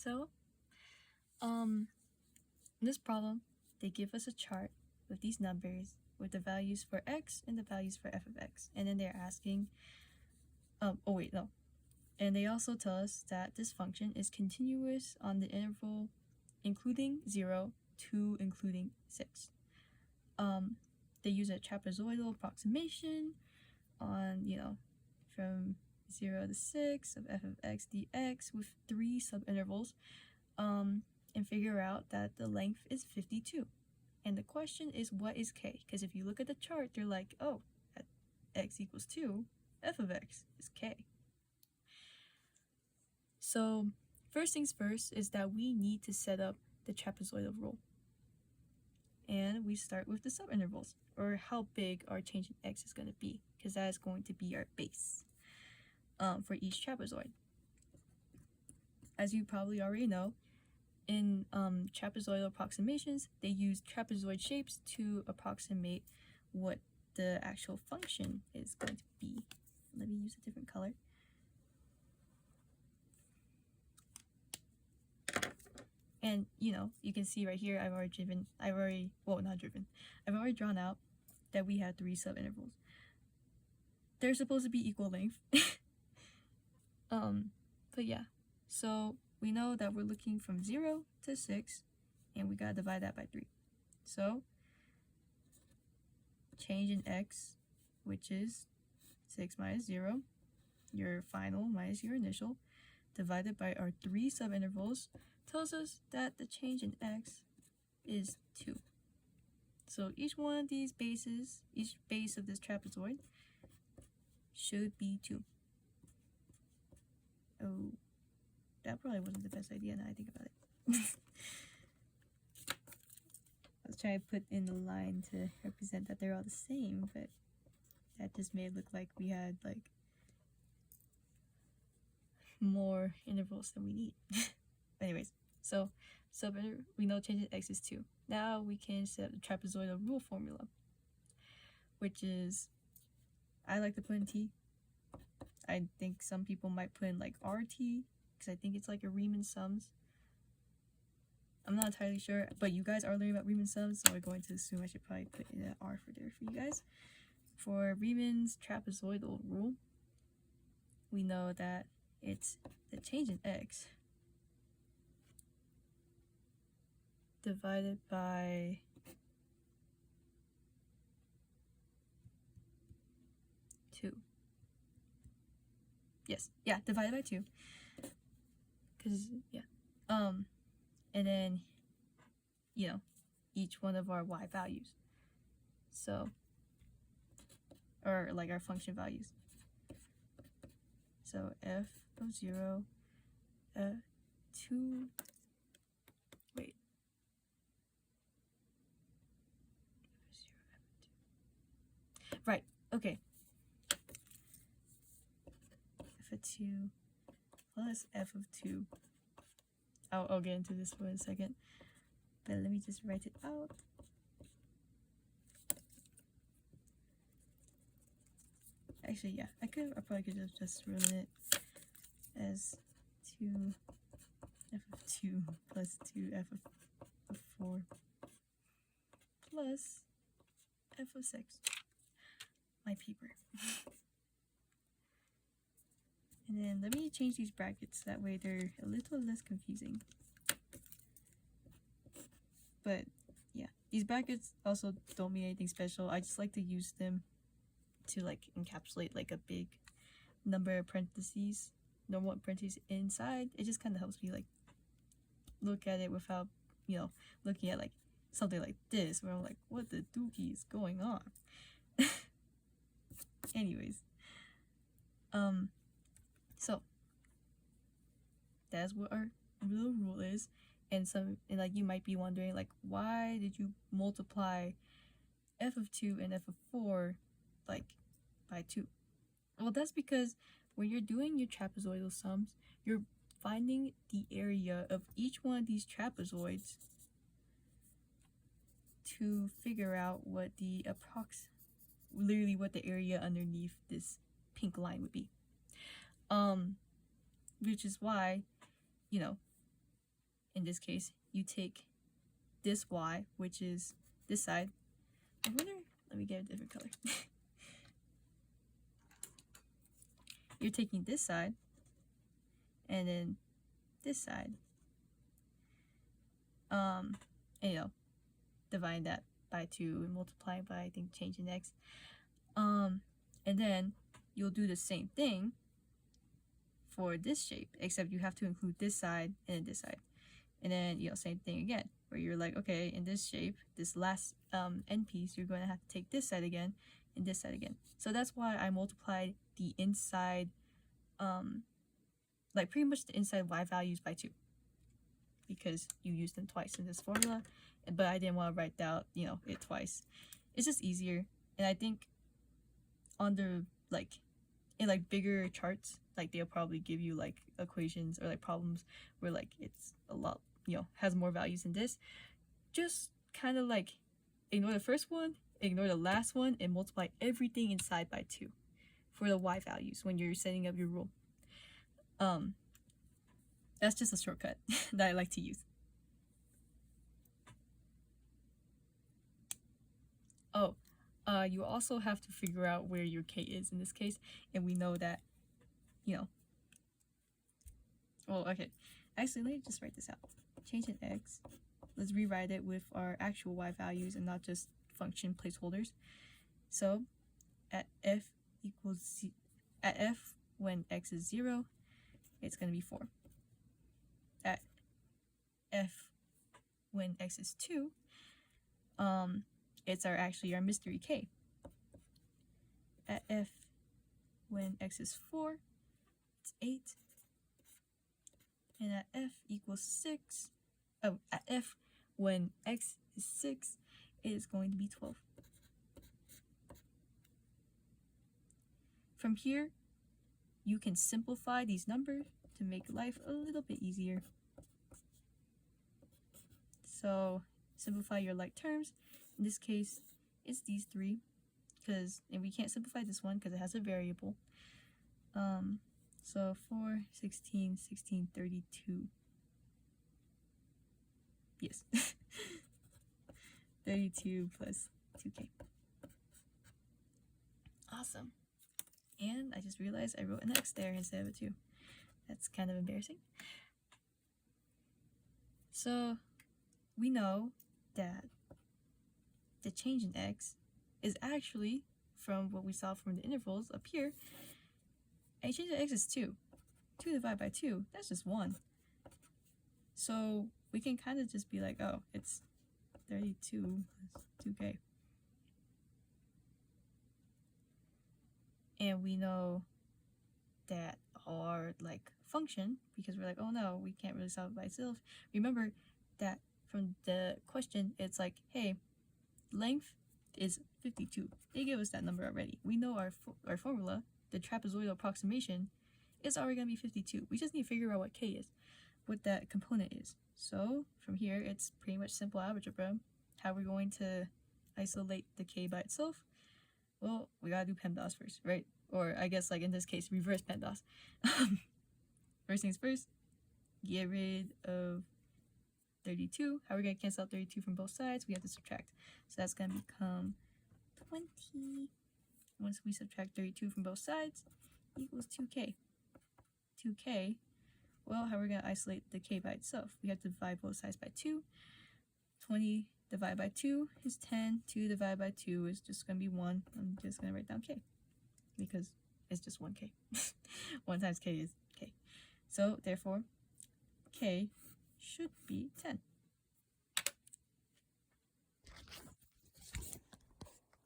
So, in this problem, they give us a chart with these numbers with the values for x and the values for f of x. And then they're asking, and they also tell us that this function is continuous on the interval including 0 to including 6. They use a trapezoidal approximation on, from 0 to 6 of f of x dx with 3 subintervals, and figure out that the length is 52. And the question is, what is k? Because if you look at the chart, they're like, oh, at x equals 2, f of x is k. So first things first is that we need to set up the trapezoidal rule. And we start with the subintervals, or how big our change in x is going to be, because that is going to be our base for each trapezoid. As you probably already know, in trapezoidal approximations, they use trapezoid shapes to approximate what the actual function is going to be. Let me use a different color. And you can see right here, I've already drawn out that we had 3 subintervals. They're supposed to be equal length. But yeah, so we know that we're looking from 0 to 6, and we gotta divide that by 3. So change in x, which is 6 minus 0, your final minus your initial, divided by our 3 subintervals, tells us that the change in x is 2. So each one of these bases, each base of this trapezoid should be 2. Oh, that probably wasn't the best idea now I think about it. I was trying to put in the line to represent that they're all the same, but that just made it look like we had like more intervals than we need. Anyways, so we know change in x is 2. Now we can set up the trapezoidal rule formula, which is, I like to put in t. I think some people might put in like RT, because I think it's like a Riemann sums. I'm not entirely sure, but you guys are learning about Riemann sums, so we're going to assume I should probably put in an R for there for you guys. For Riemann's trapezoidal rule, we know that it's the change in x divided by 2. Yes, yeah, divided by 2. Because, yeah. And then, each one of our y values. So, or like our function values. So f of 0, 2, wait. Right, okay. F of 2 plus f of 2. I'll get into this for a second, but let me just write it out. Actually, yeah, I probably could have just written it as 2 f of 2 plus 2 f of 4 plus f of 6. My paper. And then let me change these brackets, that way they're a little less confusing. But yeah, these brackets also don't mean anything special. I just like to use them to like encapsulate like a big number of parentheses, normal parentheses inside. It just kind of helps me like look at it without, looking at like something like this where I'm like, what the dookie is going on? Anyways, so that's what our real rule is. And like you might be wondering, like, why did you multiply f of 2 and f of 4 like by 2? Well, that's because when you're doing your trapezoidal sums, you're finding the area of each one of these trapezoids to figure out what the literally what the area underneath this pink line would be. Which is why, in this case, you take this y, which is this side. I wonder, let me get a different color. You're taking this side, and then this side, and you know, dividing that by 2 and multiplying by, I think, change in x. And then you'll do the same thing for this shape, except you have to include this side and then this side. And then, you know, same thing again, where you're like, okay, in this shape, this last end piece, you're going to have to take this side again and this side again. So that's why I multiplied the inside, like pretty much the inside y values by 2, because you used them twice in this formula, but I didn't want to write out, you know, it twice. It's just easier. And I think on the, like, in like bigger charts, like they'll probably give you like equations or like problems where like it's a lot, you know, has more values than this. Just kind of like ignore the first one, ignore the last one, and multiply everything inside by 2 for the y values when you're setting up your rule. That's just a shortcut that I like to use. Oh, you also have to figure out where your k is in this case, and we know that, you know, well, okay, actually, let me just write this out. Change in x, let's rewrite it with our actual y values and not just function placeholders. So at f equals at f when x is 0, it's going to be 4. At f when x is 2, it's actually our mystery k. At f when x is 4, it's 8. And at f equals 6, oh, at f when x is 6, it is going to be 12. From here, you can simplify these numbers to make life a little bit easier. So simplify your like terms. In this case, it's these 3, and we can't simplify this one because it has a variable. So 4, 16, 16, 32. Yes. 32 plus 2k. Awesome. And I just realized I wrote an x there instead of a 2. That's kind of embarrassing. So we know that the change in x is actually, from what we saw from the intervals up here, a change in x is 2. 2 divided by 2, that's just 1. So we can kind of just be like, oh, it's 32 plus 2k. And we know that our like function, because we're like, oh no, we can't really solve it by itself. Remember that from the question, it's like, hey, length is 52. They give us that number already. We know our formula, the trapezoidal approximation, is already going to be 52. We just need to figure out what k is, what that component is. So from here, it's pretty much simple algebra. How we're going to isolate the k by itself? Well, we gotta do PEMDAS first, right? Or I guess, like in this case, reverse PEMDAS. First things first, get rid of 32. How are we gonna cancel out 32 from both sides? We have to subtract. So that's gonna become 20. Once we subtract 32 from both sides, equals 2k. 2k, well, how are we gonna isolate the k by itself? We have to divide both sides by 2. 20 divided by 2 is 10. 2 divided by 2 is just going to be 1. I'm just going to write down k because it's just 1k. 1 times k is k. So, therefore, k should be 10.